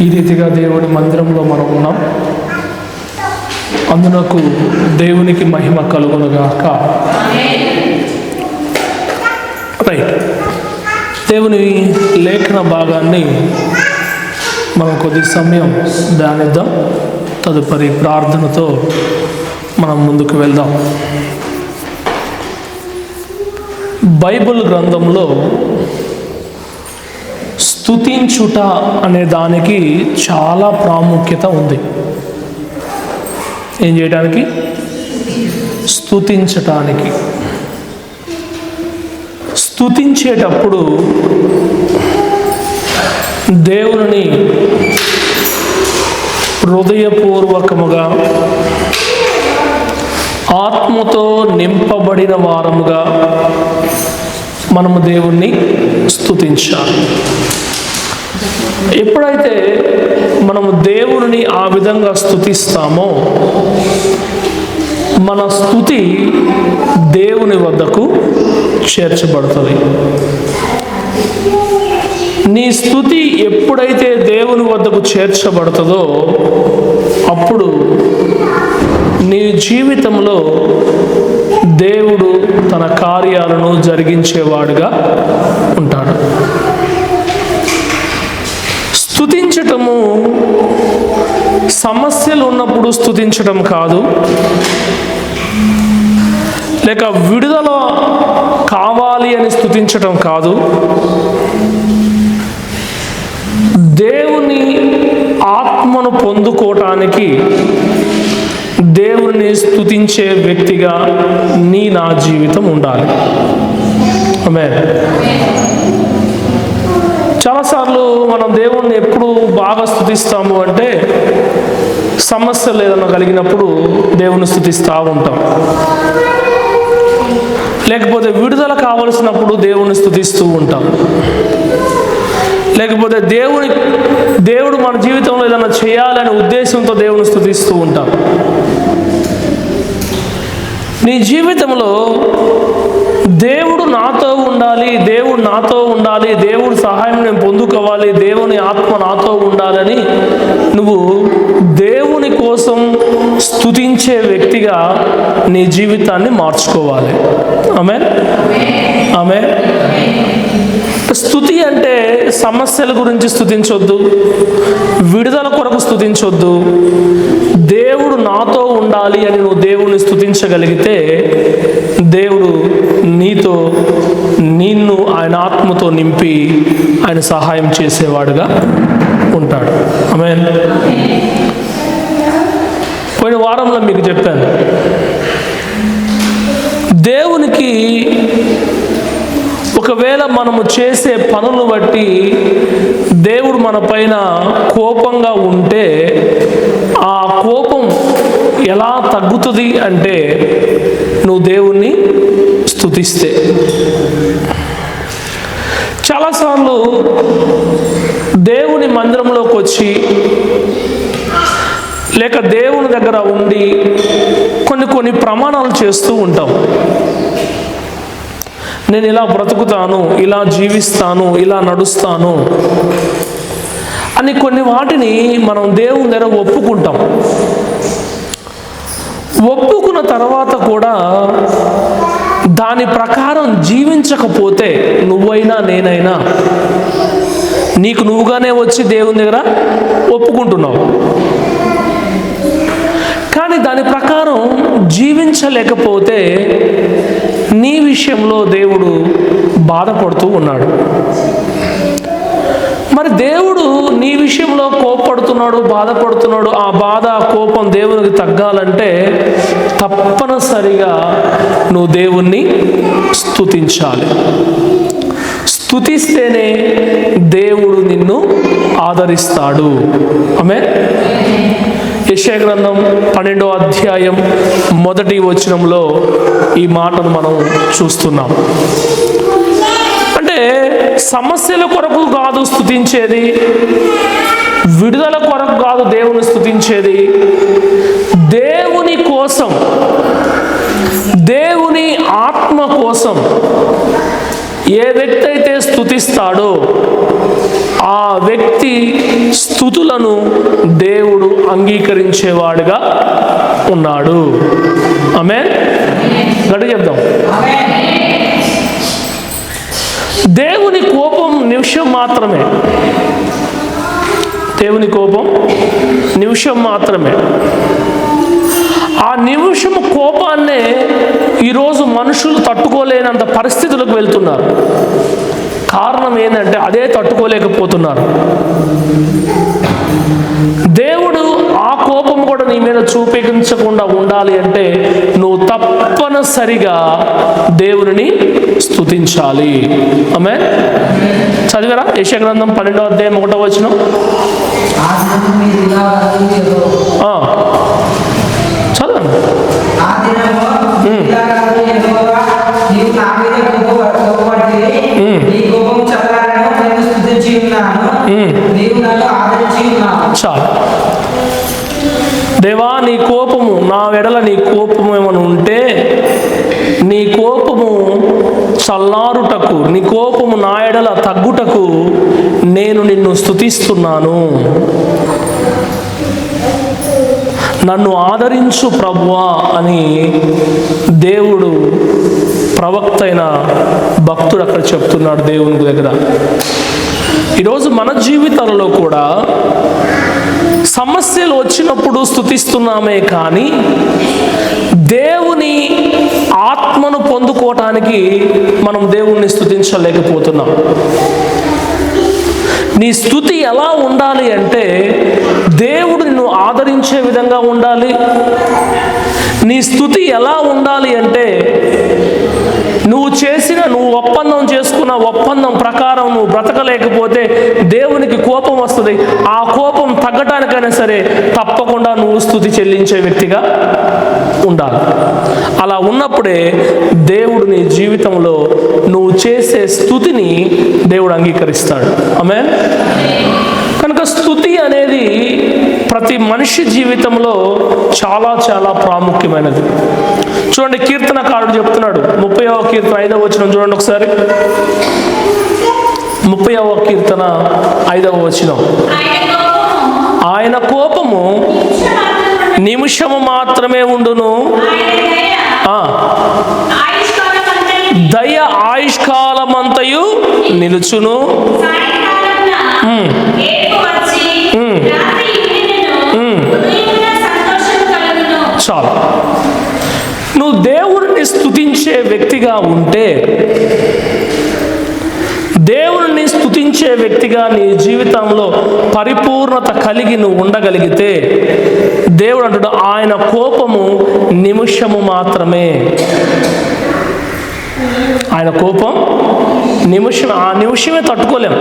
ఈ రీతిగా దేవుని మందిరంలో మనం ఉన్నాం. అందునకు దేవునికి మహిమ కలుగునుగాక. రైట్. దేవుని లేఖన భాగాన్ని మనం కొద్ది సమయం ధ్యానిద్దాం. తదుపరి ప్రార్థనతో మనం ముందుకు వెళ్దాం. బైబిల్ గ్రంథంలో స్తుతించుట అనే దానికి చాలా ప్రాముఖ్యత ఉంది. ఏం చేయడానికి? స్తుతించటానికి. స్తుతించేటప్పుడు దేవుని హృదయపూర్వకముగా ఆత్మతో నింపబడిన వారముగా మనము దేవుణ్ణి స్తుతించాలి. ఎప్పుడైతే మనము దేవుని ఆ విధంగా స్తుతిస్తామో మన స్తుతి దేవుని వద్దకు చేర్చబడుతుంది. నీ స్తుతి ఎప్పుడైతే దేవుని వద్దకు చేర్చబడుతుందో అప్పుడు నీ జీవితంలో దేవుడు తన కార్యాలను జరిగించేవాడుగా ఉంటాడు. స్తుతించటము సమస్యలు ఉన్నప్పుడు స్తుతించటం కాదు, లేక విడుదల కావాలి అని స్తుతించటం కాదు. దేవుని ఆత్మను పొందుకోవటానికి దేవుని స్తుతించే వ్యక్తిగా నా జీవితం ఉండాలి. ఆమేన్. చాలాసార్లు మనం దేవుణ్ణి ఎప్పుడు బాగా స్తుతిస్తాము అంటే సమస్యలు ఏదైనా కలిగినప్పుడు దేవుని స్తుతిస్తూ ఉంటాం, లేకపోతే విడుదల కావలసినప్పుడు దేవుని స్తుతిస్తూ ఉంటాం, లేకపోతే దేవుడు మన జీవితంలో ఏదైనా చేయాలనే ఉద్దేశంతో దేవుని స్తుతిస్తూ ఉంటాం. నీ జీవితంలో దేవుడు నాతో ఉండాలి, దేవుడు నాతో ఉండాలి, దేవుడు సహాయం నేను పొందుకోవాలి, దేవుని ఆత్మ నాతో ఉండాలని నువ్వు దేవుని కోసం స్తుతించే వ్యక్తిగా నీ జీవితాన్ని మార్చుకోవాలి. ఆమేన్. ఆమేన్. స్తుతి అంటే సమస్యల గురించి స్తుతించొద్దు, విడుదల కొరకు స్తుతించొద్దు. దేవుడు నాతో ఉండాలి అని నువ్వు దేవుని స్తుతించగలిగితే దేవుడు నిన్ను ఆయన ఆత్మతో నింపి ఆయన సహాయం చేసేవాడుగా ఉంటాడు. ఆమేన్. పోయిన వారంలో మీకు చెప్పాను, దేవునికి ఒకవేళ మనము చేసే పనులు బట్టి దేవుడు మన పైన కోపంగా ఉంటే ఆ కోపం ఎలా తగ్గుతుంది అంటే నువ్వు దేవుణ్ణి స్తుతిస్తే. చాలాసార్లు దేవుని మందిరంలోకి వచ్చి లేక దేవుని దగ్గర ఉండి కొన్ని ప్రమాణాలు చేస్తూ ఉంటాం. నేను ఇలా బ్రతుకుతాను, ఇలా జీవిస్తాను, ఇలా నడుస్తాను అని కొన్ని వాటిని మనం దేవుని దగ్గర ఒప్పుకుంటాం. ఒప్పుకున్న తర్వాత కూడా దాని ప్రకారం జీవించకపోతే నువ్వైనా నేనైనా నీకు నువ్వుగానే వచ్చి దేవుని దగ్గర ఒప్పుకుంటున్నావు, కానీ దాని ప్రకారం జీవించలేకపోతే నీ విషయంలో దేవుడు బాధపడుతూ ఉన్నాడు. మరి దేవుడు నీ విషయంలో కోపడుతున్నాడు, బాధపడుతున్నాడు. ఆ బాధ, కోపం దేవునికి తగ్గాలంటే తప్పనిసరిగా నువ్వు దేవుణ్ణి స్తుతించాలి. స్తుతిస్తేనే దేవుడు నిన్ను ఆదరిస్తాడు. ఆమేన్. యెషయా గ్రంథం 12వ అధ్యాయం 1వ వచనంలో ఈ మాటను మనం చూస్తున్నాం. అంటే సమస్యల కొరకు కాదు స్తుతించేది, విడుదల కొరకు కాదు దేవుని స్తుతించేది, దేవుని కోసం, దేవుని ఆత్మ కోసం ఏ వ్యక్తి అయితే స్తుతిస్తాడో ఆ వ్యక్తి స్తుతులను దేవుడు అంగీకరించేవాడుగా ఉన్నాడు. ఆమేన్. గట్టిగా చెప్దాం. దేవుని కోపం నిమిషం మాత్రమే. దేవుని కోపం నిమిషం మాత్రమే. ఆ నిమిషము కోపాన్నే ఈరోజు మనుషులు తట్టుకోలేనంత పరిస్థితులకు వెళ్తున్నారు. కారణం ఏంటంటే అదే తట్టుకోలేకపోతున్నారు. దేవుడు ఆ కోపం కూడా నీ మీద చూపించకుండా ఉండాలి అంటే నువ్వు తప్పనిసరిగా దేవుని స్తుతించాలి. ఆమేన్. చదివారా యెషయా గ్రంథం 12వ అధ్యాయం 1వ వచనం? చదవండి. చాలు. దేవా, నీ కోపము నా వెడల, నీ కోపము ఏమైనా ఉంటే నీ కోపము చల్లారుటకు, నీ కోపము నా ఎడల తగ్గుటకు నేను నిన్ను స్తుతిస్తున్నాను. నన్ను ఆదరించు ప్రభువా అని దేవుడు ప్రవక్త అయిన భక్తుడు అక్కడ చెప్తున్నాడు దేవుని దగ్గర. ఈరోజు మన జీవితాలలో కూడా సమస్యలు వచ్చినప్పుడు స్తుతిస్తున్నామే కానీ దేవుని ఆత్మను పొందుకోవటానికి మనం దేవుణ్ణి స్తుతించలేకపోతున్నాం. నీ స్తుతి ఎలా ఉండాలి అంటే దేవుడు నిన్ను ఆదరించే విధంగా ఉండాలి. నీ స్తుతి ఎలా ఉండాలి అంటే నువ్వు ఒప్పందం చేసుకున్న ఒప్పందం ప్రకారం నువ్వు బ్రతకలేకపోతే దేవునికి కోపం వస్తుంది. ఆ కోపం తగ్గటానికైనా సరే తప్పకుండా నువ్వు స్తుతి చెల్లించే వ్యక్తిగా ఉండాలి. అలా ఉన్నప్పుడే దేవుడు నీ జీవితంలో నువ్వు చేసే స్తుతిని దేవుడు అంగీకరిస్తాడు. ఆమేన్. కనుక స్తుతి అనేది ప్రతి మనిషి జీవితంలో చాలా చాలా ప్రాముఖ్యమైనది. చూడండి, కీర్తనకారుడు చెప్తున్నాడు 30వ కీర్తన 5వ వచనం చూడండి ఒకసారి. 30వ కీర్తన 5వ వచనం. ఆయన కోపము నిమిషము మాత్రమే ఉండును, దయ ఆయుష్కాలమంతయు నిలుచును. చాలు. నువ్వు దేవుడిని స్తుతించే వ్యక్తిగా ఉంటే, దేవుడిని స్తుతించే వ్యక్తిగా నీ జీవితంలో పరిపూర్ణత కలిగి నువ్వు ఉండగలిగితే దేవుడు అంటాడు ఆయన కోపము నిమిషము మాత్రమే. ఆయన కోపం నిమిషం, ఆ నిమిషమే తట్టుకోలేం.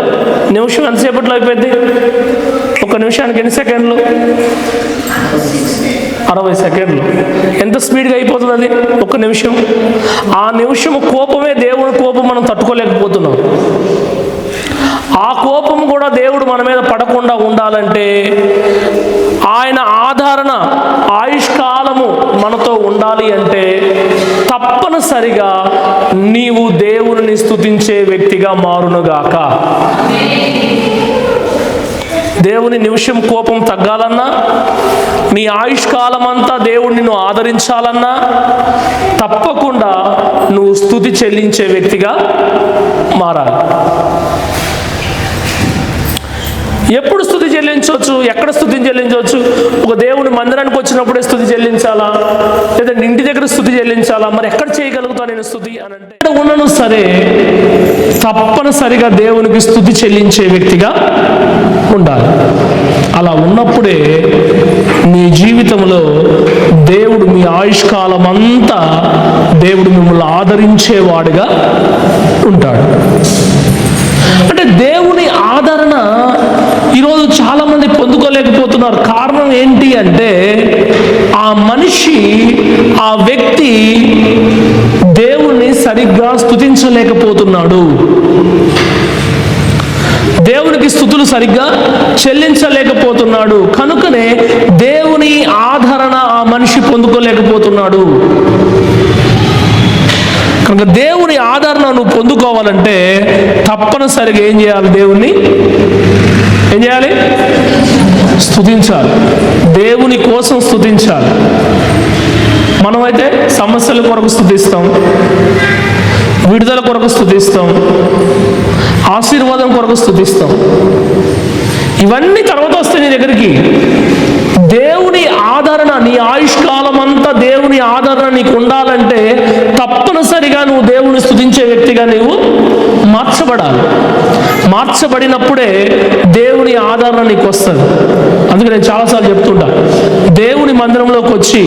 నిమిషం ఎంతసేపట్లో అయిపోయింది? ఒక నిమిషానికి ఎన్ని సెకండ్లు? 60 సెకండ్లు. ఎంత స్పీడ్గా అయిపోతుంది అది ఒక నిమిషం. ఆ నిమిషము కోపమే దేవుని కోపం మనం తట్టుకోలేకపోతున్నాం. ఆ కోపం కూడా దేవుడు మన మీద పడకుండా ఉండాలంటే ఆయన ఆదరణ ఆయుష్కాలము మనతో ఉండాలి అంటే తప్పనిసరిగా నీవు దేవుని స్తుతించే వ్యక్తిగా మారునుగాక. దేవుని నిమిషం కోపం తగ్గాలన్నా, నీ ఆయుష్కాలం అంతా దేవుడు నిన్ను ఆదరించాలన్నా తప్పకుండా నువ్వు స్తుతి చెల్లించే వ్యక్తిగా మారాలి. ఎప్పుడు స్తుతి చెల్లించవచ్చు? ఎక్కడ స్తుతి చెల్లించవచ్చు? ఒక దేవుని మందిరానికి వచ్చినప్పుడే స్తుతి చెల్లించాలా, లేదా ఇంటి దగ్గర స్తుతి చెల్లించాలా? మరి ఎక్కడ చేయగలుగుతా నేను స్తుతి అని అంటే, ఎక్కడ ఉన్నను సరే తప్పనిసరిగా దేవునికి స్తుతి చెల్లించే వ్యక్తిగా ఉండాలి. అలా ఉన్నప్పుడే నీ జీవితంలో దేవుడు మీ ఆయుష్కాలం అంతా దేవుడు మిమ్మల్ని ఆదరించేవాడుగా ఉంటాడు. అంటే దేవుని ఆదరణ ఈరోజు చాలామంది పొందుకోలేకపోతున్నారు. కారణం ఏంటి అంటే ఆ మనిషి, ఆ వ్యక్తి దేవుణ్ణి సరిగ్గా స్తుతించలేకపోతున్నాడు. దేవునికి స్తుతులు సరిగ్గా చెల్లించలేకపోతున్నాడు. కనుకనే దేవుని ఆదరణ ఆ మనిషి పొందుకోలేకపోతున్నాడు. కనుక దేవుని ఆదరణ నువ్వు పొందుకోవాలంటే తప్పనిసరిగా ఏం చేయాలి? దేవుణ్ణి ఏం చేయాలి? స్తుతించాలి. దేవుని కోసం స్తుతించాలి. మనమైతే సమస్యల కొరకు స్తుతిస్తాం, విడుదల కొరకు స్తుతిస్తాం, ఆశీర్వాదం కొరకు స్తుతిస్తాం. ఇవన్నీ తర్వాత వస్తాయి నీ దగ్గరికి. దేవుని ఆదరణ, నీ ఆయుష్కాలం అంతా దేవుని ఆదరణ నీకు ఉండాలంటే తప్పనిసరిగా నువ్వు దేవుని స్తుతించే వ్యక్తిగా నీవు మార్చబడాలి. మార్చబడినప్పుడే దేవుని ఆదరణ నీకు వస్తుంది. అందుకే నేను చాలాసార్లు చెప్తుంటా, దేవుని మందిరంలోకి వచ్చి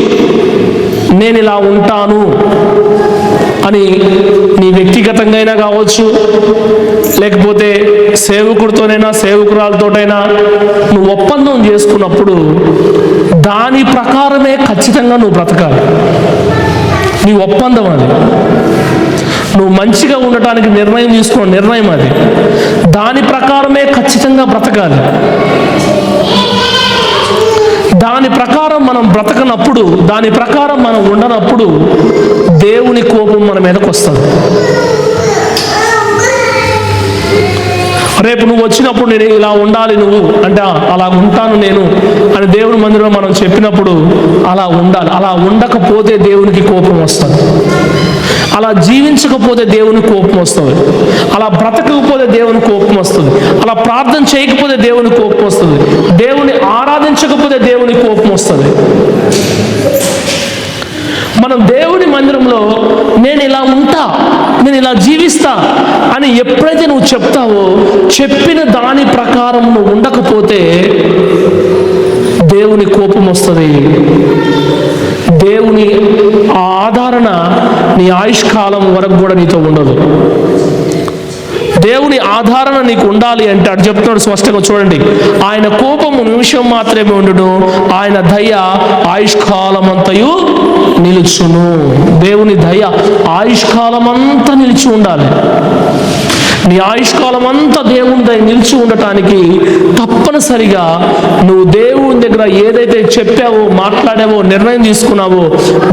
నేను ఇలా ఉంటాను అని నీ వ్యక్తిగతంగా అయినా కావచ్చు, లేకపోతే సేవకుడితోనైనా సేవకురాలతోటైనా నువ్వు ఒప్పందం చేసుకున్నప్పుడు దాని ప్రకారమే ఖచ్చితంగా నువ్వు బ్రతకాలి. నీ ఒప్పందం అది. నువ్వు మంచిగా ఉండటానికి నిర్ణయం తీసుకున్న నిర్ణయం అది. దాని ప్రకారమే ఖచ్చితంగా బ్రతకాలి. దాని ప్రకారం మనం బ్రతకనప్పుడు, దాని ప్రకారం మనం ఉండనప్పుడు దేవుని కోపం మన మీదకి వస్తుంది. రేపు నువ్వు వచ్చినప్పుడు నేను ఇలా ఉండాలి నువ్వు అంటే అలా ఉంటాను నేను అని దేవుని మందిరంలో మనం చెప్పినప్పుడు అలా ఉండాలి. అలా ఉండకపోతే దేవునికి కోపం వస్తుంది. అలా జీవించకపోతే దేవుని కోపం వస్తుంది. అలా బ్రతకకపోతే దేవుని కోపం వస్తుంది. అలా ప్రార్థన చేయకపోతే దేవుని కోపం వస్తుంది. దేవుని ఆరాధించకపోతే దేవుని కోపం వస్తుంది. మనం దేవుని మందిరంలో నేను ఇలా ఉంటా, నేను ఇలా జీవిస్తా అని ఎప్పుడైతే నువ్వు చెప్తావో, చెప్పిన దాని ప్రకారం నువ్వు ఉండకపోతే దేవుని కోపం వస్తుంది. దేవుని ఆదరణ నీ ఆయుష్కాలం వరకు కూడా నీతో ఉండదు. దేవుని ఆదరణ నీకు ఉండాలి అంటే అటు చెప్తున్నాడు స్పష్టంగా చూడండి. ఆయన కోపము నిమిషం మాత్రమే ఉండును, ఆయన దయ ఆయుష్కాలం అంతయు నిలుచును. దేవుని దయ ఆయుష్కాలం అంతా నిలిచి ఉండాలి. నీ ఆయుష్కాలం అంతా దేవుని దయ నిలిచి ఉండటానికి తప్పనిసరిగా నువ్వు దేవుని దగ్గర ఏదైతే చెప్పావో, మాట్లాడావో, నిర్ణయం తీసుకున్నావో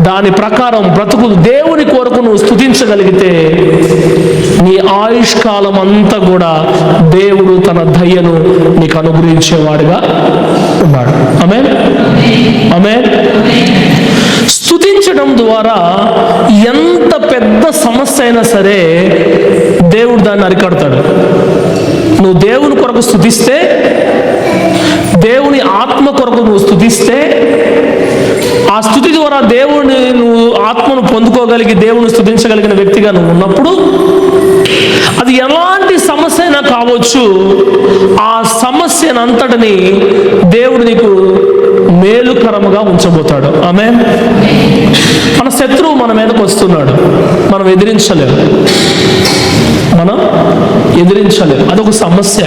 దాని ప్రకారం బ్రతుకు దేవుని కొరకు నువ్వు స్తుతించగలిగితే నీ ఆయుష్కాలం అంతా కూడా దేవుడు తన దయను నీకు అనుగ్రహించేవాడుగా ఉన్నాడు. ఆమేన్, ఆమేన్. స్తుతించడం ద్వారా ఎంత పెద్ద సమస్య అయినా సరే దేవుడు దాన్ని అరికడతాడు. నువ్వు దేవుని కొరకు స్తుతిస్తే, దేవుని ఆత్మ కొరకు నువ్వు స్తుతిస్తే, ఆ స్తుతి ద్వారా దేవుని నువ్వు ఆత్మను పొందుకోగలిగి దేవుని స్తుతించగలిగిన వ్యక్తిగా నువ్వు ఉన్నప్పుడు అది ఎలాంటి సమస్య అయినా కావచ్చు, ఆ సమస్యనంతటిని దేవుడు నీకు మేలుకరముగా ఉంచబోతాడు. ఆమేన్. మన శత్రువు మన మీదకి వస్తున్నాడు, మనం ఎదిరించలేము. అదొక సమస్య.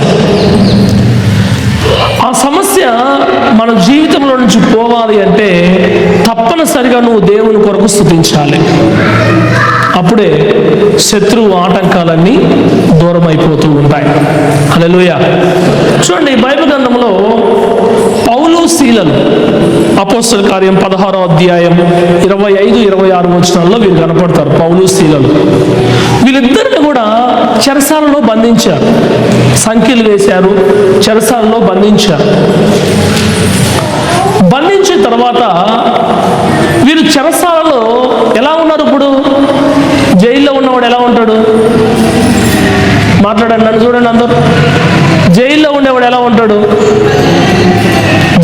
ఆ సమస్య మన జీవితంలో నుంచి పోవాలి అంటే తప్పనిసరిగా నువ్వు దేవుని కొరకు స్తుతించాలి. అప్పుడే శత్రువు ఆటంకాలన్నీ దూరం అయిపోతూ ఉంటాయి. హల్లెలూయా. చూడండి, బైబిల్ గ్రంథంలో పౌలు శీలలు అపోస్తల కార్యం 16వ అధ్యాయం 25-26 వచనాల్లో వీరు కనపడతారు. పౌలు శీలలు వీళ్ళిద్దరిని కూడా చెరసాలలో బంధించారు. సంఖ్యలు వేశారు, చెరసాలలో బంధించారు. బంధించిన తర్వాత వీరు చెరసాలలో ఎలా ఉన్నారు? ఇప్పుడు జైల్లో ఉన్నవాడు ఎలా ఉంటాడు? మాట్లాడండి, నన్ను చూడండి అందరూ. జైల్లో ఉండేవాడు ఎలా ఉంటాడు?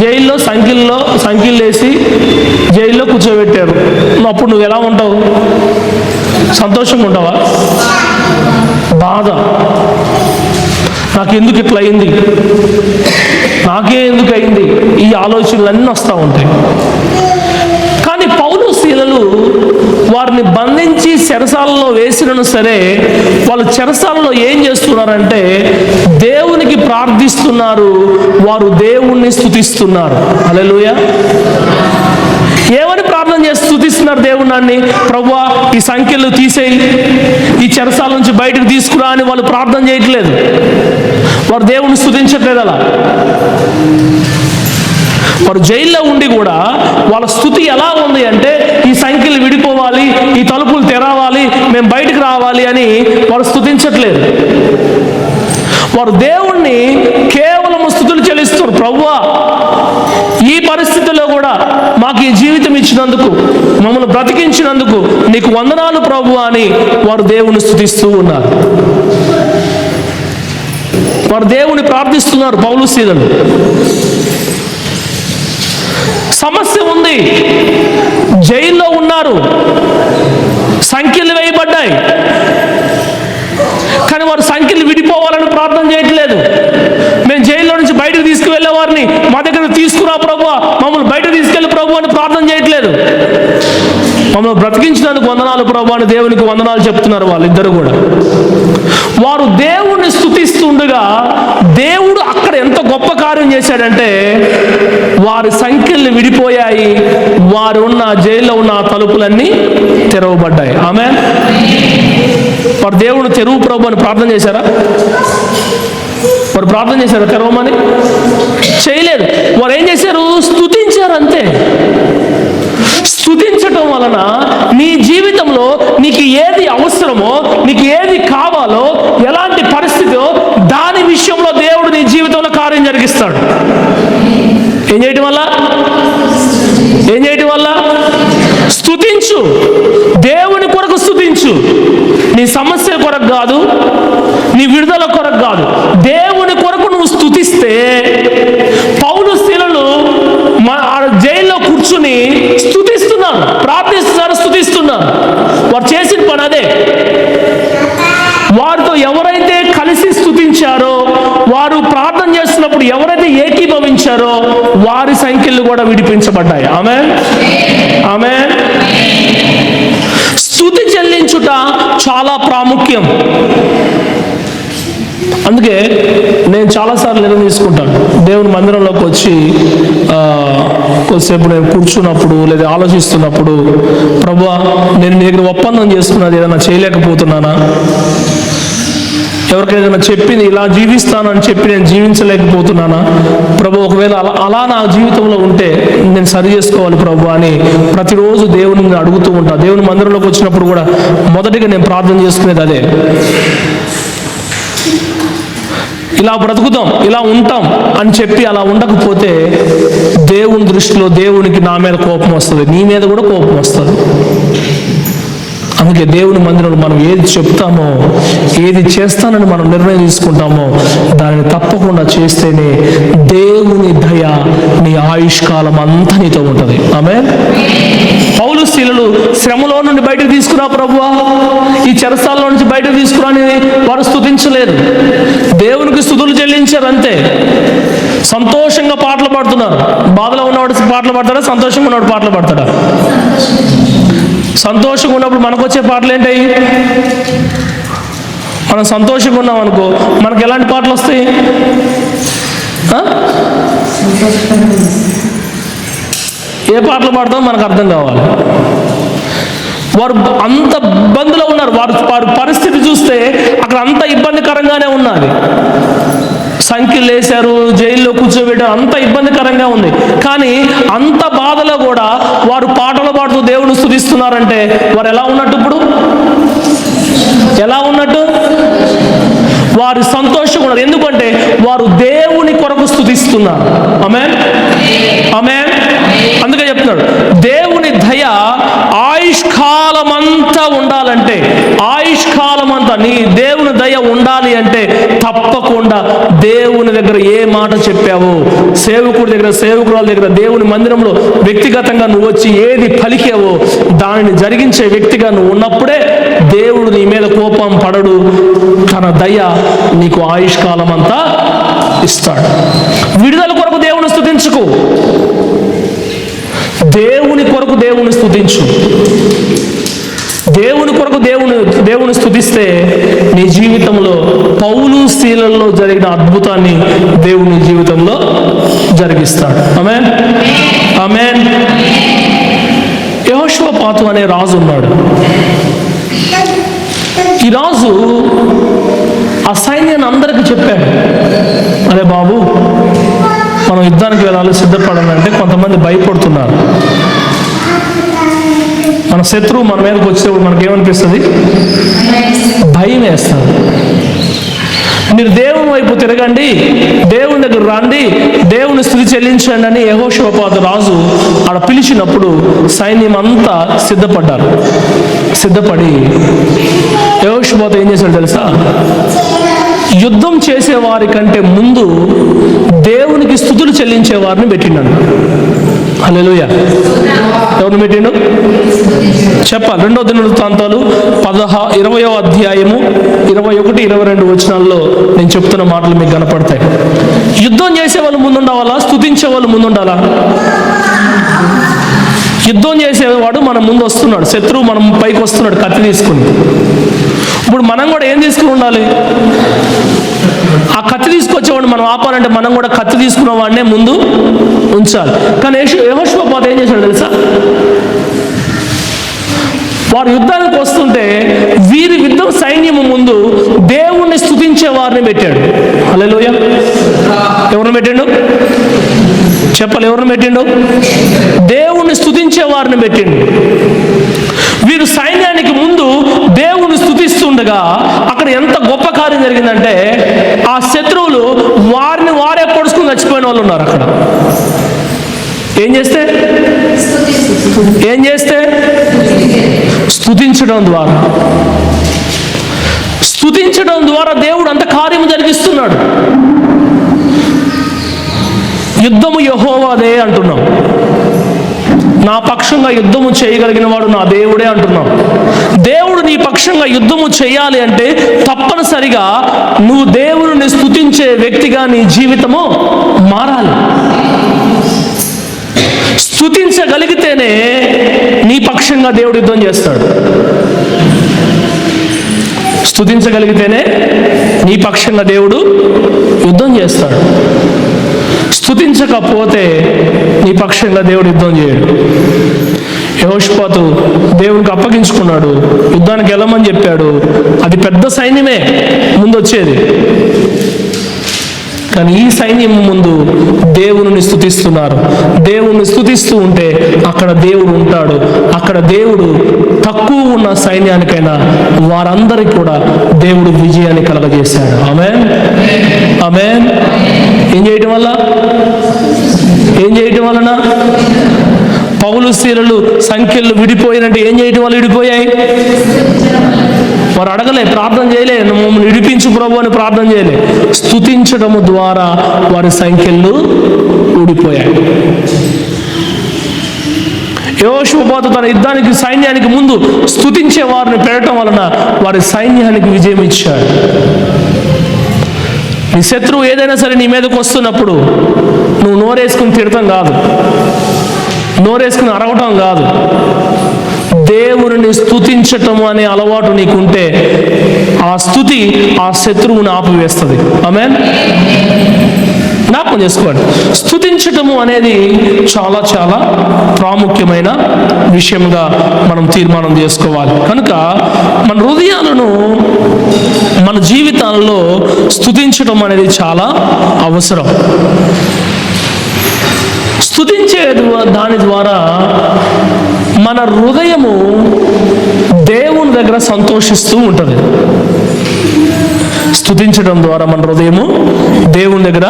జైల్లో సంఖ్యలు వేసి జైల్లో కూర్చోబెట్టారు. అప్పుడు నువ్వు ఎలా ఉంటావు? సంతోషంగా ఉంటావా? బాధ, నాకెందుకు ఇట్లా అయింది, నాకే ఎందుకు అయింది, ఈ ఆలోచనలన్నీ వస్తూ ఉంటాయి. కానీ పౌలు శీలలు వారిని బంధించి చెరసాలలో వేసినను సరే, వాళ్ళు చెరసాలలో ఏం చేస్తున్నారంటే దేవునికి ప్రార్థిస్తున్నారు, వారు దేవుణ్ణి స్తుతిస్తున్నారు. హల్లెలూయా. ఏమని ప్రార్థన చేసి స్తుతిస్తున్నారు దేవుణ్ణి? ప్రభువా, ఈ సంఖ్యలు తీసేయి, ఈ చెరసాల నుంచి బయటకు తీసుకురా అని వాళ్ళు ప్రార్థన చేయట్లేదు. వారు దేవుణ్ణి స్తుతించట్లేదు. అలా వారు జైల్లో ఉండి కూడా వాళ్ళ స్థుతి ఎలా ఉంది అంటే ఈ సంఖ్యలు విడిపోవాలి, ఈ తలుపులు తెరవాలి, మేము బయటకు రావాలి అని వారు స్తుతించట్లేదు. వారు దేవుణ్ణి కేవలం స్తుతులు ప్రభువా, ఈ పరిస్థితుల్లో కూడా మాకు ఈ జీవితం ఇచ్చినందుకు, మమ్మల్ని బ్రతికించినందుకు నీకు వందనాలు ప్రభువా అని వారు దేవుని స్తుతిస్తూ ఉన్నారు. వారు దేవుని ప్రార్థిస్తున్నారు. పౌలు సీలలు సమస్య ఉంది, జైల్లో ఉన్నారు, సంఖ్యలు వేయబడ్డాయి, కానీ వారు సంఖ్యలు విడిపోవాలని ప్రార్థన చేయట్లేదు. మేము జైల్లో నుంచి బయటకు తీసుకువెళ్ళే వారిని మా దగ్గర తీసుకురా ప్రభువా, మమ్మల్ని బయటకు తీసుకెళ్ళి ప్రభు అని ప్రార్థన చేయట్లేదు. మమ్మల్ని బ్రతికించినందుకు వందనాలు ప్రభు అని దేవునికి వందనాలు చెప్తున్నారు వాళ్ళిద్దరు కూడా. వారు దేవుణ్ణి స్తుతిస్తుండగా దేవుడు అక్కడ ఎంత గొప్ప కార్యం చేశాడంటే వారి సంఖ్యలు విడిపోయాయి, వారు ఉన్న జైల్లో ఉన్న తలుపులన్నీ తెరవబడ్డాయి. ఆమేన్. వారు దేవుడు తెరువు ప్రభు అని ప్రార్థన చేశారా? వారు ప్రార్థన చేశారు తెరవమని? చేయలేదు. వారు ఏం చేశారు? స్తుతించారు అంతే. స్తుతించటం వలన నీ జీవితంలో నీకు ఏది అవసరమో, నీకు ఏది కావాలో, ఎలాంటి పరిస్థితో దాని విషయంలో దేవుడు నీ జీవితంలో కార్యం జరిగిస్తాడు. ఏం చేయటం వల్ల? స్తుతించు. దేవుని కొరకు స్తుతించు. నీ సమస్యల కొరకు కాదు, నీ విడుదల కొరకు కాదు, దేవుని కొరకు నువ్వు స్తుతిస్తే, పౌలు శీలలు జైల్లో కూర్చుని స్తుతిస్తున్నారు, ప్రార్థిస్తున్నారు, స్తుతిస్తున్నారు. వారు చేసిన పని అదే. వారితో ఎవరైతే కలిసి స్తుతించారో, వారు ప్రార్థన చేస్తున్నప్పుడు ఎవరైతే ఏకీభవించారో వారి సంఖ్యలు కూడా విడిపించబడ్డాయి. ఆమేన్, ఆమేన్. స్తుతి చెల్లించుట చాలా ప్రాముఖ్యం. అందుకే నేను చాలాసార్లు నిర్ణయం తీసుకుంటాను. దేవుని మందిరంలోకి వచ్చి కొద్దిసేపు నేను కూర్చున్నప్పుడు లేదా ఆలోచిస్తున్నప్పుడు, ప్రభువా నేను మీ దగ్గర ఒప్పందం చేసుకున్నది ఏదైనా చేయలేకపోతున్నానా, ఎవరికైనా చెప్పింది ఇలా జీవిస్తానని చెప్పి నేను జీవించలేకపోతున్నానా ప్రభు, ఒకవేళ అలా నా జీవితంలో ఉంటే నేను సరి చేసుకోవాలి ప్రభు అని ప్రతిరోజు దేవుని అడుగుతూ ఉంటా. దేవుని మందిరంలోకి వచ్చినప్పుడు కూడా మొదటిగా నేను ప్రార్థన చేసుకునేది అదే. ఇలా బ్రతుకుతాం, ఇలా ఉంటాం అని చెప్పి అలా ఉండకపోతే దేవుని దృష్టిలో దేవునికి నా మీద కోపం వస్తుంది, నీ మీద కూడా కోపం వస్తుంది. అందుకే దేవుని మందిరంలో మనం ఏది చెప్తామో, ఏది చేస్తానని మనం నిర్ణయం తీసుకుంటామో దానిని తప్పకుండా చేస్తేనే దేవుని దయ నీ ఆయుష్కాలం అంతా నీతో ఉంటుంది. ఆమేన్. పౌలు శీలలు శ్రమలో నుండి బయటకు తీసుకురా ప్రభువా, ఈ చెరసాలలో నుంచి బయటకు తీసుకురా అని వారు స్తుతించలేదు, దేవునికి స్తుతులు చెల్లించారు అంతే. సంతోషంగా పాటలు పాడుతున్నారు. బాధలో ఉన్నవాడు పాటలు పాడతాడా? సంతోషంగా ఉన్నవాడు పాటలు పాడతాడా? సంతోషంగా ఉన్నప్పుడు మనకు వచ్చే పాటలు ఏంటి? మనం సంతోషంగా ఉన్నాం అనుకో, మనకు ఎలాంటి పాటలు వస్తాయి? ఏ పాటలు పాడతామో మనకు అర్థం కావాలి. వారు అంత ఇబ్బందిలో ఉన్నారు. వారి పరిస్థితి చూస్తే అక్కడ అంత ఇబ్బందికరంగానే ఉన్నది. సంఖ్యలు వేశారు, జైల్లో కూర్చోబెట్టారు, అంత ఇబ్బందికరంగా ఉంది. కానీ అంత బాధలో కూడా వారు పాటలు పాడుతూ దేవుని స్తుతిస్తున్నారంటే వారు ఎలా ఉన్నట్టు? ఇప్పుడు ఎలా ఉన్నట్టు? వారు సంతోషంగా ఉన్నారు. ఎందుకంటే వారు దేవుని కొరకు స్తుతిస్తున్నారు. ఆమేన్, ఆమేన్. అందుకే చెప్తున్నాడు, దేవుని దయ ఆయుష్కాలమంతా ఉండాలంటే, ఆయుష్కాలమంతా నీ దేవుని దయ ఉండాలి అంటే తప్పకుండా దేవుని దగ్గర ఏ మాట చెప్పావో, సేవకుడి దగ్గర, సేవకురాల దగ్గర, దేవుని మందిరంలో వ్యక్తిగతంగా నువ్వు వచ్చి ఏది పలికావో దానిని జరిగించే వ్యక్తిగా నువ్వు ఉన్నప్పుడే దేవుడు నీ మీద కోపం పడడు, తన దయ నీకు ఆయుష్కాలం అంతా ఇస్తాడు. విడుదల కొరకు దేవుని స్తుతించుకో, దేవుని కొరకు దేవుని స్తుతించు. దేవుని కొరకు దేవుని స్తుతిస్తే నీ జీవితంలో పౌలు శీలల్లో జరిగిన అద్భుతాన్ని దేవుని జీవితంలో జరిగిస్తాడు. ఆమేన్, ఆమేన్. యెహోషువపాతు అనే రాజు ఉన్నాడు. ఈ రాజు ఆ సైన్యాన్ని అందరికీ చెప్పాడు, అరే బాబు మనం యుద్ధానికి వెళ్ళాలి, సిద్ధపడాలంటే కొంతమంది భయపడుతున్నారు. మన శత్రువు మన మీదకి వచ్చేప్పుడు మనకేమనిపిస్తుంది? భయం వేస్తుంది. మీరు దేవుని వైపు తిరగండి, దేవుని దగ్గర రండి, దేవుని స్తుతి చెల్లించండి అని యెహోషాపాతు రాజు ఆడ పిలిచినప్పుడు సైన్యం అంతా సిద్ధపడి యెహోషాపాతు ఏం చేశాడు తెలుసా? యుద్ధం చేసేవారి కంటే ముందు దేవునికి స్తుతులు చెల్లించే వారిని పెట్టిండు. హల్లెలూయా. ఎవరిని పెట్టిండు? చెప్పాలి. 2వ దినవృత్తాంతాలు 20వ అధ్యాయము 21, 22 వచనాల్లో నేను చెప్తున్న మాటలు మీకు కనపడతాయి. యుద్ధం చేసే వాళ్ళు ముందుండాలా, స్తుతించే వాళ్ళు ముందుండాలా? యుద్ధం చేసేవాడు మన ముందు వస్తున్నాడు, శత్రువు మనం పైకి వస్తున్నాడు కత్తి తీసుకుని. ఇప్పుడు మనం కూడా ఏం తీసుకుని ఉండాలి? ఆ కత్తి తీసుకొచ్చేవాడు మనం ఆపాలంటే మనం కూడా కత్తి తీసుకున్న వాడినే ముందు ఉంచాలి. కానీ యెహోషాపాతు ఏం చేశాడు తెలుసా? వారు యుద్ధానికి వస్తుంటే వీరి యుద్ధం సైన్యము ముందు దేవుణ్ణి స్తుతించే వారిని పెట్టాడు. హల్లెలూయా. ఎవరిని పెట్టిండు? చెప్పాలి. ఎవరిని పెట్టిండు? దేవుణ్ణి స్తుతించే వారిని పెట్టిండు. వీరు సైన్యానికి ముందు దేవుని స్తుతిస్తుండగా అక్కడ ఎంత గొప్ప కార్యం జరిగిందంటే ఆ శత్రువులు వారిని వారే పొడుచుకుని చచ్చిపోయిన వాళ్ళు ఉన్నారు అక్కడ. ఏం చేస్తే స్తుతించడం ద్వారా దేవుడు అంత కార్యము జరిగిస్తున్నాడు. యుద్ధము యెహోవాదే అంటున్నాం. నా పక్షంగా యుద్ధము చేయగలిగిన వాడు నా దేవుడే అంటున్నాం. దేవుడు నీ పక్షంగా యుద్ధము చేయాలి అంటే తప్పనిసరిగా నువ్వు దేవుడిని స్తుతించే వ్యక్తిగా నీ జీవితము మారాలి. స్తుతించగలిగితేనే నీ పక్షంగా దేవుడు యుద్ధం చేస్తాడు. స్తుతించగలిగితేనే నీ పక్షంగా దేవుడు యుద్ధం చేస్తాడు. స్తుతించకపోతే నీ పక్షంగా దేవుడు యుద్ధం చేయడు. యెహోషాపాతు దేవునికి అప్పగించుకున్నాడు, యుద్ధానికి వెళ్ళమని చెప్పాడు. అది పెద్ద సైన్యమే ముందొచ్చేది. కానీ ఈ సైన్యం ముందు దేవుని స్తుతిస్తున్నారు. దేవుణ్ణి స్తుతిస్తూ ఉంటే అక్కడ దేవుడు ఉంటాడు. అక్కడ దేవుడు తక్కువ ఉన్న సైన్యానికైనా వారందరికీ కూడా దేవుడు విజయాన్ని కలగజేశాడు. ఆమేన్, ఆమేన్. ఏం చేయటం వలన? పౌలు శీలలు సంఖ్యలు విడిపోయినంటే ఏం చేయటం వల్ల విడిపోయాయి? వారు అడగలే, ప్రార్థన చేయలే, మమ్మల్ని విడిపించు ప్రభు అని ప్రార్థన చేయలే. స్తుతించడము ద్వారా వారి సంఖ్యలు ఊడిపోయాయి. యెహోషాపాతు తన యుద్ధానికి సైన్యానికి ముందు స్తుతించే వారిని పెట్టడం వలన వారి సైన్యానికి విజయం ఇచ్చాడు. నీ శత్రువు ఏదైనా సరే నీ మీదకి వస్తున్నప్పుడు నువ్వు నోరేసుకుని తిడతాం కాదు, నోరేసుకుని అరవటం కాదు, దేవుని స్తుతించటం అనే అలవాటు నీకుంటే ఆ స్తుతి ఆ శత్రువుని ఆపివేస్తుంది. ఆమేన్. జ్ఞాపకం చేసుకోండి, స్తుతించటము అనేది చాలా చాలా ప్రాముఖ్యమైన విషయంగా మనం తీర్మానం చేసుకోవాలి. కనుక మన హృదయాలను మన జీవితాలలో స్తుతించటం అనేది చాలా అవసరం. స్తుతించే దాని ద్వారా మన హృదయము దేవుని దగ్గర సంతోషిస్తూ ఉంటుంది. స్తుతించడం ద్వారా మన హృదయము దేవుని దగ్గర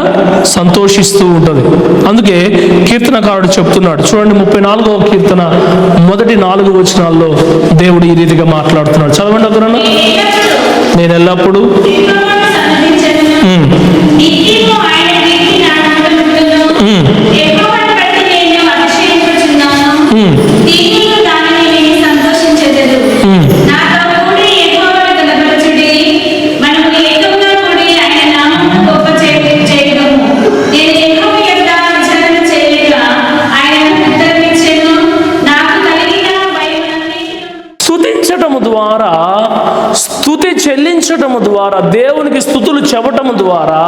సంతోషిస్తూ ఉంటుంది. అందుకే కీర్తనకారుడు చెప్తున్నాడు, చూడండి 34వ కీర్తన మొదటి 4 వచనాల్లో దేవుడు ఈ రీతిగా మాట్లాడుతున్నాడు. చదవండి అక్కడ. నేను ఎల్లప్పుడూ స్తుతి చెల్లించటము ద్వారా, దేవునికి స్తుతులు చెప్పటము ద్వారా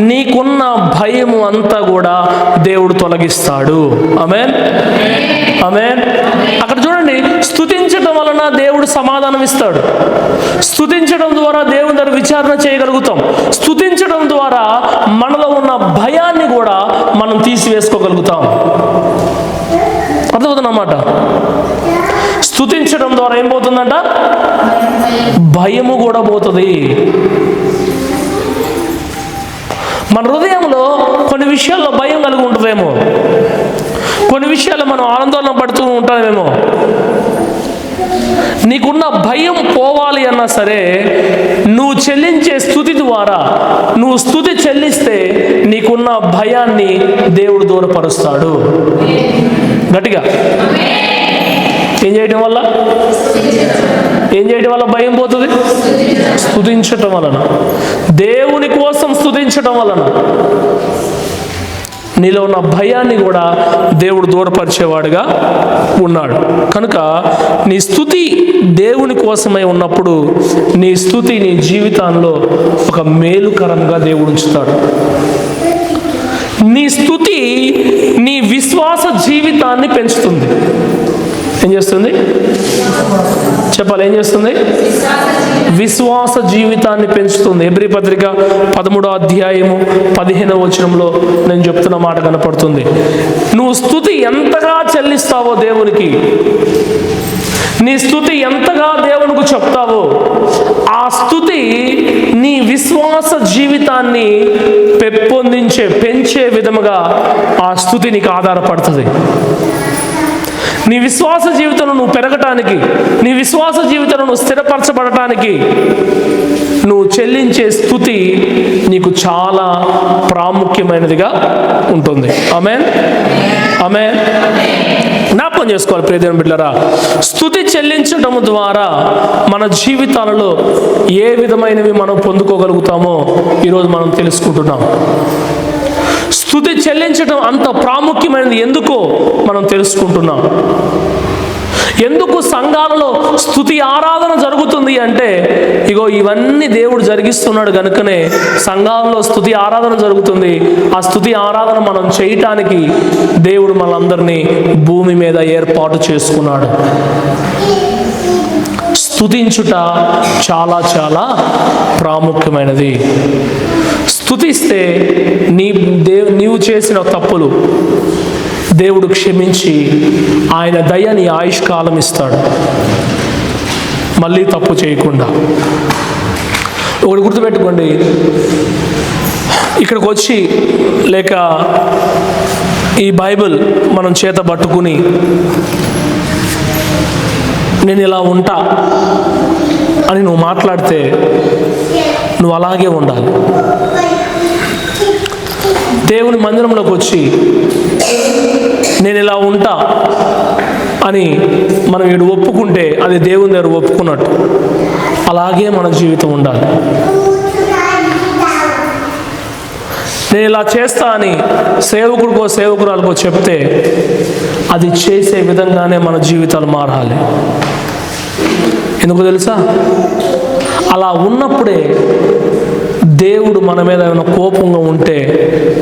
నీకున్న భయము అంతా కూడా దేవుడు తొలగిస్తాడు. ఆమేన్, ఆమేన్. అక్కడ చూడండి, స్తుతించటం వలన దేవుడు సమాధానం ఇస్తాడు. స్తుతించడం ద్వారా దేవుని దగ్గర విచారణ చేయగలుగుతాం. స్తుతించడం ద్వారా మనలో ఉన్న భయాన్ని కూడా మనం తీసివేసుకోగలుగుతాం. అర్థమవుతుందన్నమాట. స్తుతించడం ద్వారా ఏం పోతుందంట? భయము కూడా పోతుంది. మన హృదయంలో కొన్ని విషయాల్లో భయం కలిగి ఉంటుందేమో, కొన్ని విషయాల్లో మనం ఆందోళన పడుతూ ఉంటామేమో. నీకున్న భయం పోవాలి అన్నా సరే, నువ్వు చెల్లించే స్తుతి ద్వారా, నువ్వు స్తుతి చెల్లిస్తే నీకున్న భయాన్ని దేవుడు దూరపరుస్తాడు. గట్టిగా ఏం చేయడం వల్ల భయం పోతుంది? స్తుతించటం వలన, దేవుని కోసం స్తుతించటం వలన నీలో ఉన్న భయాన్ని కూడా దేవుడు దూరపరిచేవాడుగా ఉన్నాడు. కనుక నీ స్తుతి దేవుని కోసమై ఉన్నప్పుడు నీ స్తుతి నీ జీవితంలో ఒక మేలుకరంగా దేవుడు ఉంచుతాడు. నీ స్తుతి నీ విశ్వాస జీవితాన్ని పెంచుతుంది. ఏం చేస్తుంది చెప్పాలి? ఏం చేస్తుంది? విశ్వాస జీవితాన్ని పెంచుతుంది. హెబ్రీ పత్రిక 13వ అధ్యాయము 15వ వచనంలో నేను చెప్తున్న మాట కనపడుతుంది. నువ్వు స్తుతి ఎంతగా చెల్లిస్తావో దేవునికి, నీ స్తుతి ఎంతగా దేవునికి చెప్తావో, ఆ స్తుతి నీ విశ్వాస జీవితాన్ని పెంచే విధముగా ఆ స్తుతి నీకు ఆధారపడుతుంది. నీ విశ్వాస జీవితంలో నువ్వు పెరగటానికి, నీ విశ్వాస జీవితంలో నువ్వు స్థిరపరచబడటానికి నువ్వు చెల్లించే స్తుతి నీకు చాలా ప్రాముఖ్యమైనదిగా ఉంటుంది. ఆమేన్, ఆమేన్. జ్ఞాపకం చేసుకోవాలి ప్రియ దేవుని బిడ్డలారా, స్తుతి చెల్లించడం ద్వారా మన జీవితాలలో ఏ విధమైనవి మనం పొందుకోగలుగుతామో ఈరోజు మనం తెలుసుకుంటున్నాం. స్తుతి చెల్లించడం అంత ప్రాముఖ్యమైనది ఎందుకో మనం తెలుసుకుంటున్నాం. ఎందుకు సంఘాలలో స్తుతి ఆరాధన జరుగుతుంది అంటే, ఇగో ఇవన్నీ దేవుడు జరిగిస్తున్నాడు కనుకనే సంఘాలలో స్తుతి ఆరాధన జరుగుతుంది. ఆ స్తుతి ఆరాధన మనం చేయటానికి దేవుడు మనందరినీ భూమి మీద ఏర్పాటు చేసుకున్నాడు. స్తుతించుట చాలా చాలా ప్రాముఖ్యమైనది. స్తుతిస్తే నీవు చేసిన తప్పులు దేవుడు క్షమించి ఆయన దయని ఆయుష్కాలం ఇస్తాడు, మళ్ళీ తప్పు చేయకుండా. ఒకటి గుర్తుపెట్టుకోండి, ఇక్కడికి వచ్చి లేక ఈ బైబిల్ మనం చేత పట్టుకుని నేను ఇలా ఉంటా అని నువ్వు మాట్లాడితే నువ్వు అలాగే ఉండాలి. దేవుని మందిరంలోకి వచ్చి నేను ఇలా ఉంటా అని మనం వీడు ఒప్పుకుంటే అది దేవుని దగ్గర ఒప్పుకున్నట్టు. అలాగే మన జీవితం ఉండాలి. నేను ఇలా చేస్తా అని సేవకుడికో సేవకురాలకో చెప్తే అది చేసే విధంగానే మన జీవితాలు మారాలి. ఎందుకు తెలుసా? అలా ఉన్నప్పుడే దేవుడు మన మీద ఏమైనా కోపంగా ఉంటే,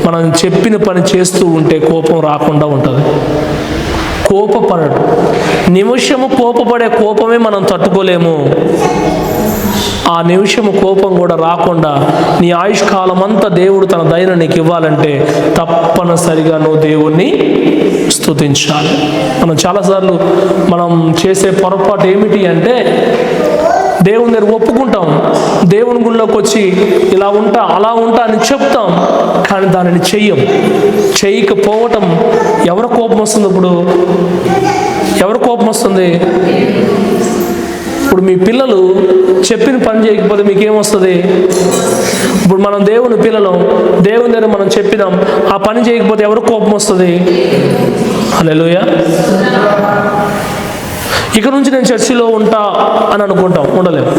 మనం చెప్పిన పని చేస్తూ ఉంటే కోపం రాకుండా ఉంటుంది. కోపపడడు, నిమిషము కోపపడే కోపమే మనం తట్టుకోలేము. ఆ నిమిషము కోపం కూడా రాకుండా నీ ఆయుష్కాలం అంతా దేవుడు తన దయను నీకు ఇవ్వాలంటే తప్పనిసరిగా నువ్వు దేవుణ్ణి స్తుతించాలి. మనం చాలాసార్లు మనం చేసే పొరపాటు ఏమిటి అంటే, దేవుని దగ్గర ఒప్పుకుంటాం, దేవుని గుళ్ళోకి వచ్చి ఇలా ఉంటా అలా ఉంటా అని చెప్తాం, కానీ దానిని చేయకపోవటం ఎవరి కోపం వస్తుంది? ఎవరి కోపం వస్తుంది? ఇప్పుడు మీ పిల్లలు చెప్పిన పని చేయకపోతే మీకేమొస్తుంది? ఇప్పుడు మనం దేవుని పిల్లలు, దేవుని దగ్గర మనం చెప్పినాం, ఆ పని చేయకపోతే ఎవరి కోపం వస్తుంది? హల్లెలూయా. ఇక నుంచి నేను చర్చిలో ఉంటా అని అనుకుంటాం, ఉండలేము.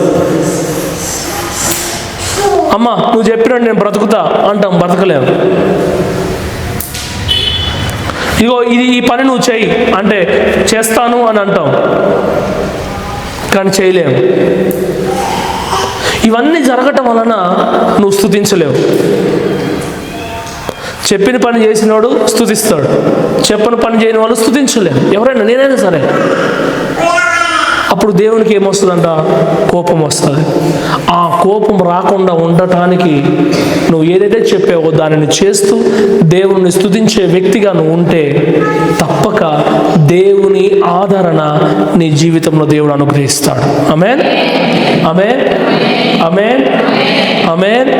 అమ్మ నువ్వు చెప్పినట్టు నేను బ్రతుకుతా అంటాం, బ్రతకలేము. ఇగో ఈ పని నువ్వు చెయ్యి అంటే చేస్తాను అని అంటాం, కానీ చేయలేము. ఇవన్నీ జరగటం వలన నువ్వు స్తుతించలేవు. చెప్పిన పని చేసినవాడు స్తుతిస్తాడు, చెప్పని పని చేయని వాళ్ళు స్తుతించలేము. ఎవరైనా, నేనైనా సరే. అప్పుడు దేవునికి ఏమొస్తుందంట? కోపం వస్తుంది. ఆ కోపం రాకుండా ఉండటానికి నువ్వు ఏదైతే చెప్పావో దానిని చేస్తూ దేవుని స్తుతించే వ్యక్తిగా నువ్వు ఉంటే తప్పక దేవుని ఆదరణ నీ జీవితంలో దేవుడు అనుగ్రహిస్తాడు. ఆమేన్, ఆమేన్, ఆమేన్, ఆమేన్.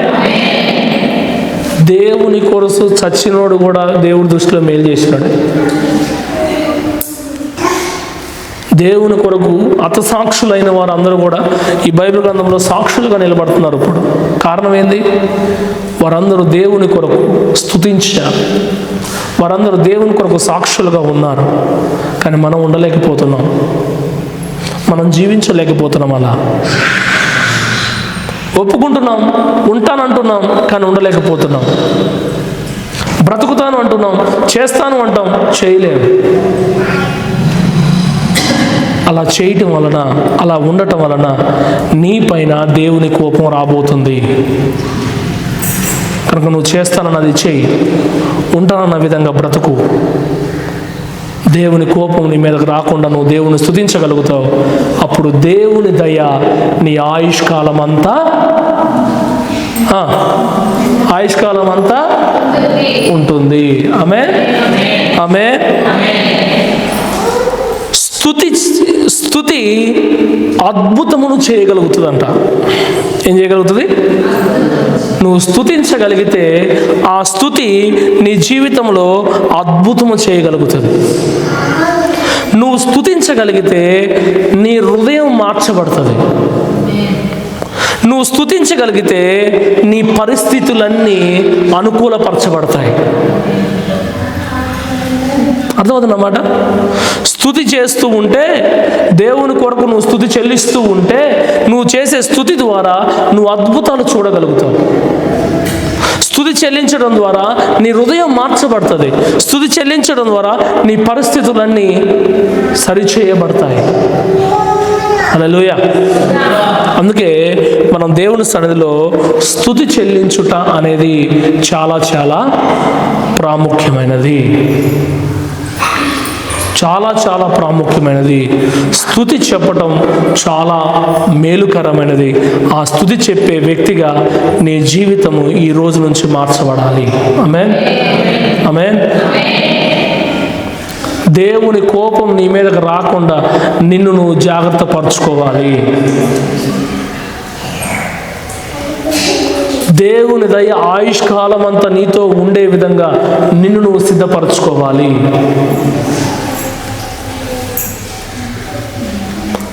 దేవుని కొరకు చచ్చినోడు కూడా దేవుడి దృష్టిలో మేలు చేసినాడు. దేవుని కొరకు హతసాక్షులైన వారు అందరూ కూడా ఈ బైబిల్ గ్రంథంలో సాక్షులుగా నిలబడుతున్నారు. ఇప్పుడు కారణం ఏంది? వారందరూ దేవుని కొరకు స్తుతించారు, వారందరూ దేవుని కొరకు సాక్షులుగా ఉన్నారు. కానీ మనం ఉండలేకపోతున్నాం, మనం జీవించలేకపోతున్నాం. అలా ఒప్పుకుంటున్నాం, ఉంటానంటున్నాం, కానీ ఉండలేకపోతున్నాం. బ్రతుకుతాను అంటున్నాం, చేస్తాను అంటాం, చేయలేము. అలా చేయటం వలన, అలా ఉండటం వలన నీ పైన దేవుని కోపం రాబోతుంది. కనుక నువ్వు చేస్తానన్నది చేయి, ఉంటానన్న విధంగా బ్రతుకు. దేవుని కోపం నీ మీదకు రాకుండా నువ్వు దేవుని స్తుతించగలుగుతావు. అప్పుడు దేవుని దయ నీ ఆయుష్కాలం అంతా ఉంటుంది. ఆమేన్, ఆమేన్. స్తుతి అద్భుతమును చేయగలుగుతుందంట. ఏం చేయగలుగుతుంది? నువ్వు స్తుతించగలిగితే ఆ స్తుతి నీ జీవితంలో అద్భుతము చేయగలుగుతుంది. నువ్వు స్తుతించగలిగితే నీ హృదయం మార్చబడుతుంది. నువ్వు స్తుతించగలిగితే నీ పరిస్థితులన్నీ అనుకూలపరచబడతాయి. అర్థమవుతుందన్నమాట. స్తుతి చేస్తూ ఉంటే, దేవుని కొరకు నువ్వు స్తుతి చెల్లిస్తూ ఉంటే, నువ్వు చేసే స్తుతి ద్వారా నువ్వు అద్భుతాలు చూడగలుగుతావు. స్తుతి చెల్లించడం ద్వారా నీ హృదయం మార్చబడుతుంది. స్తుతి చెల్లించడం ద్వారా నీ పరిస్థితులన్నీ సరిచేయబడతాయి. హల్లెలూయా. అందుకే మనం దేవుని సన్నిధిలో స్తుతి చెల్లించుట అనేది చాలా చాలా ప్రాముఖ్యమైనది. చాలా చాలా ప్రాముఖ్యమైనది. స్తుతి చెప్పటం చాలా మేలుకరమైనది. ఆ స్తుతి చెప్పే వ్యక్తిగా నీ జీవితము ఈ రోజు నుంచి మార్చబడాలి. ఆమేన్, ఆమేన్. దేవుని కోపం నీ మీదకి రాకుండా నిన్ను నువ్వు జాగ్రత్త పరచుకోవాలి. దేవుని దయ ఆయుష్కాలం అంతా నీతో ఉండే విధంగా నిన్ను నువ్వు సిద్ధపరచుకోవాలి.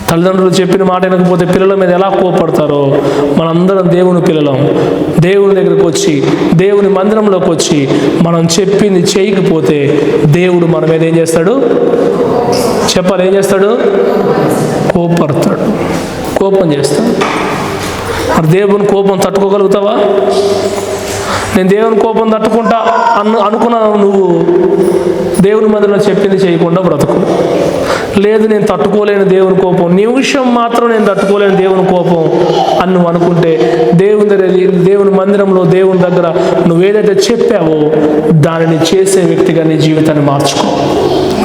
తల్లిదండ్రులు చెప్పిన మాట వినకపోతే పిల్లల మీద ఎలా కోపడతారో, మనందరం దేవుని పిల్లలం. దేవుని దగ్గరకు వచ్చి, దేవుని మందిరంలోకి వచ్చి మనం చెప్పింది చేయకపోతే దేవుడు మన మీద ఏం చేస్తాడు? చెప్పాలి, ఏం చేస్తాడు? కోపడతాడు, కోపం చేస్తాడు. మరి దేవుని కోపం తట్టుకోగలుగుతావా? నేను దేవుని కోపం తట్టుకుంటా అనుకున్నాను. నువ్వు దేవుని మందిరంలో చెప్పింది చేయకుండా బ్రతుకు. లేదు, నేను తట్టుకోలేని దేవుని కోపం, నిమిషం మాత్రం నేను తట్టుకోలేని దేవుని కోపం అని నువ్వు అనుకుంటే, దేవుని మందిరంలో దేవుని దగ్గర నువ్వేదైతే చెప్పావో దానిని చేసే వ్యక్తిగా నీ జీవితాన్ని మార్చుకో.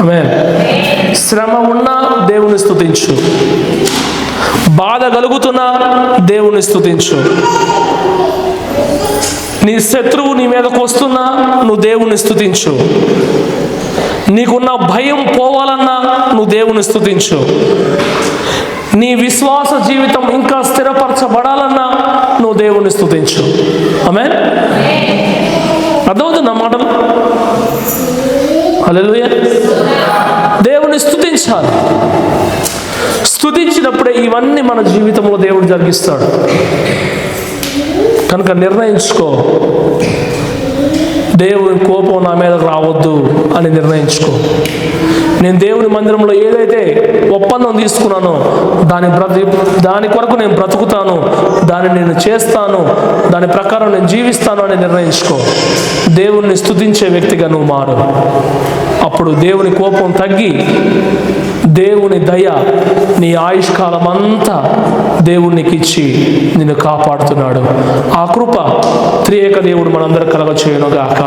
ఆమేన్. శ్రమ ఉన్నా దేవుని స్తుతించు, బాధ కలుగుతున్నా దేవుని స్తుతించు. నీ శత్రువు నీ మీదకు వస్తున్నా నువ్వు దేవుని స్తుతించు. నీకున్న భయం పోవాలన్నా నువ్వు దేవుని స్తుతించు. నీ విశ్వాస జీవితం ఇంకా స్థిరపరచబడాలన్నా నువ్వు దేవుని స్తుతించు. ఆమేన్. అర్థమవుతుంది నా మాటలు? హల్లెలూయా. దేవుని స్తుతించాలి. స్తుతించినప్పుడే ఇవన్నీ మన జీవితంలో దేవుడు జరిగిస్తాడు. కనుక నిర్ణయించుకో, దేవుని కోపం నా మీద రావద్దు అని నిర్ణయించుకో. నేను దేవుని మందిరంలో ఏదైతే ఒప్పందం తీసుకున్నానో దాని కొరకు నేను బ్రతుకుతాను, దాన్ని నేను చేస్తాను, దాని ప్రకారం నేను జీవిస్తాను అని నిర్ణయించుకో. దేవుణ్ణి స్తుతించే వ్యక్తిగా నువ్వు మారు. అప్పుడు దేవుని కోపం తగ్గి దేవుని దయ నీ ఆయుష్కాలం అంతా దేవునికి ఇచ్చి నిన్ను కాపాడుతున్నాడు. ఆ కృప త్రియేక దేవుడు మనందరూ కలగచేయునుగాక.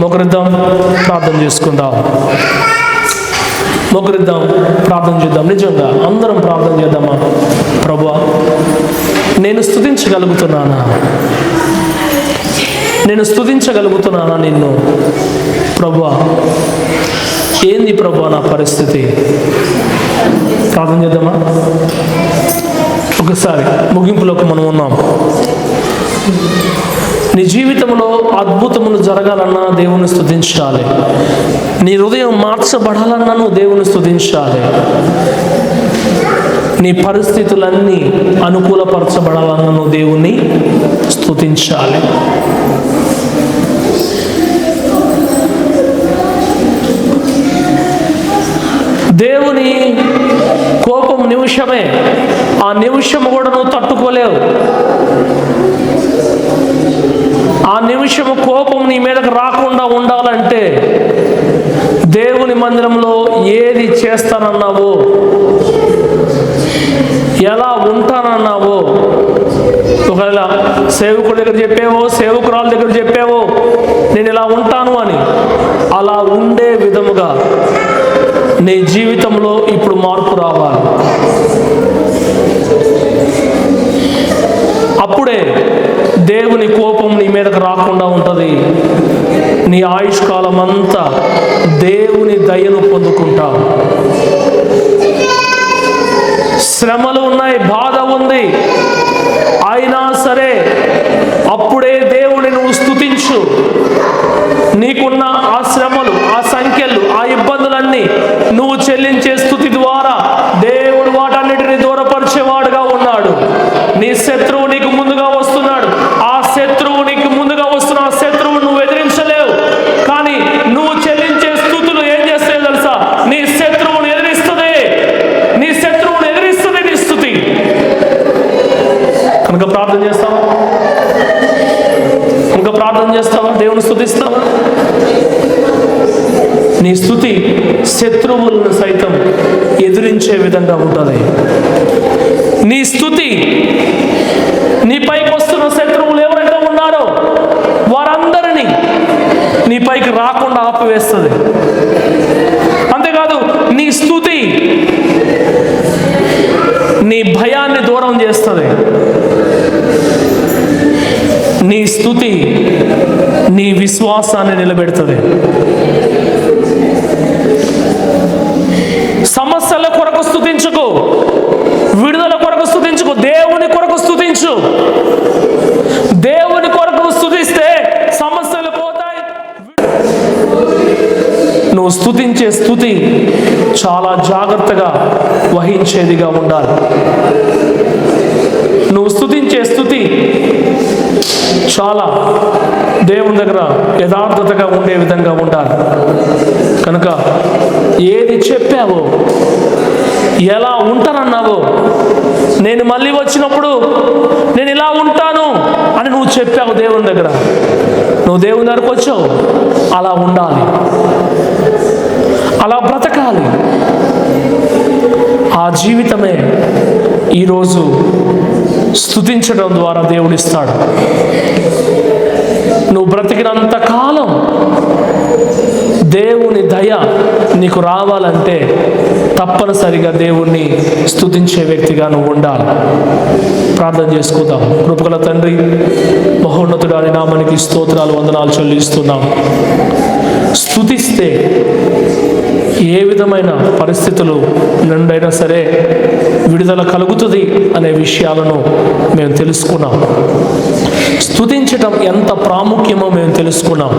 మొకరిద్దాం, ప్రార్థన చేసుకుందాం. మొకరిద్దాం, ప్రార్థన చేద్దాం. నిజంగా అందరం ప్రార్థన చేద్దామా? ప్రభువా, నేను స్తుతించగలుగుతున్నానా? నేను స్తుతించగలుగుతున్నానా నిన్ను? ప్రభువా, ఏంది ప్రభువా నా పరిస్థితి? ప్రార్థన చేద్దామా? ఒకసారి ముగింపులోకి మనం ఉన్నాం. నీ జీవితంలో అద్భుతములు జరగాలన్నా దేవుని స్తుతించాలి. నీ హృదయం మార్చబడాలన్నా నువ్వు దేవుని స్తుతించాలి. నీ పరిస్థితులన్నీ అనుకూలపరచబడాలన్నా నువ్వు దేవుణ్ణి స్తుతించాలి. దేవుని కోపం నిమిషమే, ఆ నిమిషం కూడా నువ్వు తట్టుకోలేవు. ఆ నిమిషము కోపం నీ మీదకు రాకుండా ఉండాలంటే దేవుని మందిరంలో ఏది చేస్తానన్నావో, ఎలా ఉంటానన్నావో, ఒకవేళ సేవకుడి దగ్గర చెప్పావో, సేవకురాల దగ్గర చెప్పావో నేను ఇలా ఉంటాను అని, అలా ఉండే విధముగా నీ జీవితంలో ఇప్పుడు మార్పు రావాలి. అప్పుడే దేవుని కోపం నీ మీదకు రాకుండా ఉంటుంది. నీ ఆయుష్కాలం అంతా దేవుని దయను పొందుకుంటావు. శ్రమలు ఉన్నాయి, బాధ ఉంది, అయినా సరే అప్పుడే దేవుని నువ్వు స్తుతించు. నీకున్న ఆ శ్రమలు, ఆ సంఖ్యలు, ఆ ఇబ్బందులన్నీ నువ్వు చెల్లించే స్తుతి ద్వారా దేవుడు వాటన్నిటిని దూరపరిచేవాడుగా ఉన్నాడు. నీ శత్రువు నీకు ముందుగా వస్తున్నాడు. ఆ శత్రువు నీకు ముందుగా వస్తున్న ఆ శత్రువు నువ్వు ఎదిరించలేవు. కానీ నువ్వు చెల్లించే స్తుతులు ఏం చేస్తాయో తెలుసా? నీ శత్రువుని ఎదిరిస్తుంది. నీ శత్రువుని ఎదిరిస్తుంది నీ స్తుతి. కనుక ప్రార్థన చేస్తావా? ఇంకా ప్రార్థన చేస్తావా? దేవుని స్తుతిస్తావా? నీ స్తుతి శత్రువులను సైతం ఎదిరించే విధంగా ఉంటుంది. నీ స్తుతి నీ పైకి వస్తున్న శత్రువులు ఎవరైతే ఉన్నారో వారందరినీ నీ పైకి రాకుండా ఆపివేస్తుంది. అంతేకాదు నీ స్తుతి నీ భయాన్ని దూరం చేస్తుంది. నీ స్తుతి నీ విశ్వాసాన్ని నిలబెడుతుంది. సమస్యల కొరకు స్తుతించుకో, విడుదల కొరకు స్తుతించుకో, దేవుని కొరకు స్తుతించు. దేవుని కొరకు స్తుతిస్తే సమస్యలు పోతాయి. నువ్వు స్తుతించే స్తుతి చాలా జాగ్రత్తగా వహించేదిగా ఉండాలి. నువ్వు స్తుతించే స్తుతి చాలా దేవుని దగ్గర యథార్థతగా ఉండే విధంగా ఉండాలి. కనుక ఏది చెప్పావో, ఎలా ఉంటానన్నావో, నేను మళ్ళీ వచ్చినప్పుడు నేను ఇలా ఉంటాను అని నువ్వు చెప్పావు దేవుని దగ్గర. నువ్వు దేవుని దగ్గరకు వచ్చావు, అలా ఉండాలి, అలా బ్రతకాలి. ఆ జీవితమే ఈరోజు స్తుతించడం ద్వారా దేవుడిస్తాడు. నువ్వు బ్రతికినంత కాలం దేవుని దయ నీకు రావాలంటే తప్పనిసరిగా దేవుణ్ణి స్తుతించే వ్యక్తిగా నువ్వు ఉండాలి. ప్రార్థన చేసుకుందాం. కృపగల తండ్రి, మహోన్నతుడా నీ నామానికి స్తోత్రాలు, వందనాలు చెల్లిస్తున్నాం. స్తుతిస్తే ఏ విధమైన పరిస్థితులు నుండైనా సరే విడుదల కలుగుతుంది అనే విషయాలను మేము తెలుసుకున్నాం. స్తుతించడం ఎంత ప్రాముఖ్యమో మేము తెలుసుకున్నాం.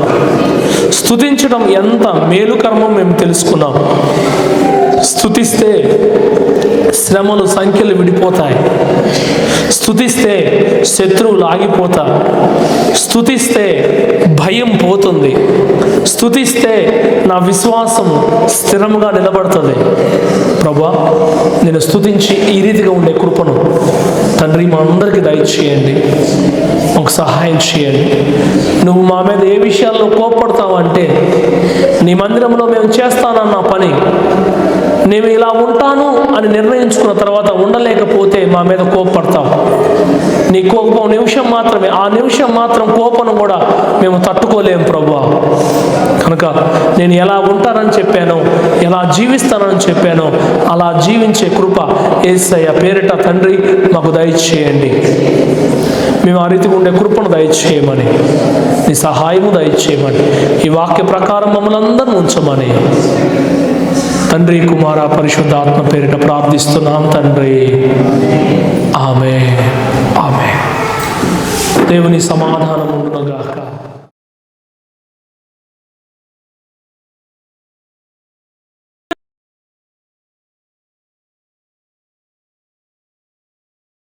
స్తుతించడం ఎంత మేలుకరమో మేము తెలుసుకున్నాం. స్తుతిస్తే శ్రమలు సంఖ్యలు విడిపోతాయి. స్తుతిస్తే శత్రువులు ఆగిపోతారు. స్తుతిస్తే భయం పోతుంది. స్తుతిస్తే నా విశ్వాసం స్థిరంగా నిలబడుతుంది. ప్రభువా, నేను స్తుతించి ఈ రీతిగా ఉండే కృపను తండ్రి మా అందరికీ దయచేయండి. ఒక సహాయం చేయండి. నువ్వు మా మీద ఏ విషయాల్లో కోప్పడతావంటే, నీ మందిరంలో మేము చేస్తానన్న పని నేను ఇలా ఉంటాను అని నిర్ణయించుకున్న తర్వాత ఉండలేకపోతే మా మీద కోప్పడతావు. నీ కోపం నిమిషం మాత్రమే. ఆ నిమిషం మాత్రం కోపను కూడా మేము తట్టుకోలేము ప్రభువా. కనుక నేను ఎలా ఉంటానని చెప్పానో, ఎలా జీవిస్తానని చెప్పానో అలా జీవించే కృప యేసయ్య పేరిట తండ్రి మాకు దయచేయండి. మేము ఆ రీతిగా ఉండే కృపను దయచేయమని, నీ సహాయము దయచేయమని, ఈ వాక్య ప్రకారం మమ్మల్ని అందరిని ఉంచమని తండ్రి, కుమార, పరిశుద్ధాత్మ పేరిట ప్రార్థిస్తున్నాం తండ్రి. ఆమేన్. ఆమేన్. దేవుని దేవుని సమాధానం ఉండునుగాక.